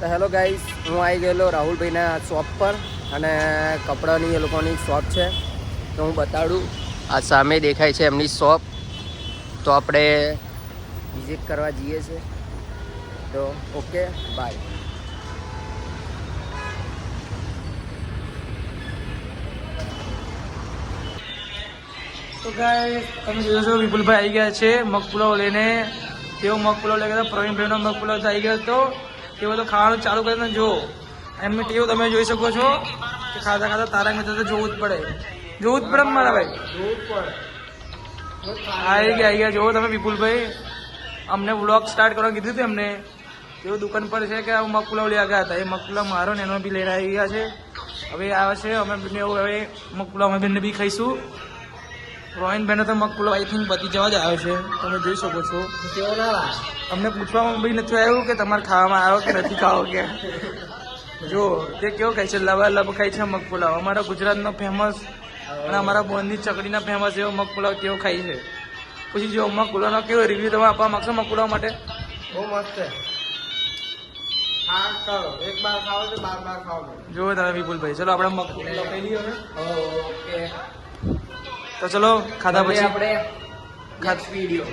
તો hello guys, હું આવી ગયેલો રાહુલભાઈના શોપ પર અને કપડાની એ લોકોની શોપ છે. તો હું બતાડું. આ સામે દેખાય છે એમની શોપ. તો આપણે વિઝિટ કરવા જઈએ છીએ. તો ઓકે, બાય. તો ગાઈસ તમે જોયો છો વિપુલભાઈ આવી ગયા છે મગપુલાવ લઈને. તેઓ મગપુલાવ લઈ ગયા હતા. પ્રવીણભાઈનો મગપુલાવ આવી ગયો હતો. તેઓ તો ખાવાનું ચાલુ કરીને જો એમની ટેવ તમે જોઈ શકો છો કે ખાતા ખાતા તારા મિત્ર તો જોવું જ પડે ને મારા ભાઈ. આવી ગયા જોવો તમે વિપુલભાઈ. અમને વ્લોગ સ્ટાર્ટ કરવાનું કીધું હતું એમને. તેઓ દુકાન પર છે કે મગપુલાવ લેવા ગયા હતા. એ મગપુલાવ મારો ને એનો બી લઈને આવી ગયા છે. હવે આવે છે અમે બંને હવે મગપુલાવ અમે બંને બી ખાઈશું. રોહિનભાઈનો તો મગપુલાવ આઈ થિંક પતી જવા જ આવ્યો છે. તમે જોઈ શકો છો. અમને પૂછવામાં બી નથી આવ્યું કે તમારે ખાવામાં આવ્યો કે નથી ખાવો કે. જો તે કેવો ખાય છે, લબાલબ ખાય છે મગપુલાવ. અમારા ગુજરાતનો ફેમસ અને અમારા બોંદની ચકડીના ફેમસ એવો મગપુલાવ તેઓ ખાય છે. પછી જો મગપુલાવનો કેવો રિવ્યુ તમે આપવા માંગશો મગપુલાવ માટે? બહુ મસ્ત છે. એક બાર ખાઓ તો બાર ખાઓ. જો તમે વિપુલભાઈ, ચલો આપણે મગપુલાવ ખાઈ લઈએ હવે. ઓકે, તો ચલો ખાધા પછી આપણે વિડીયો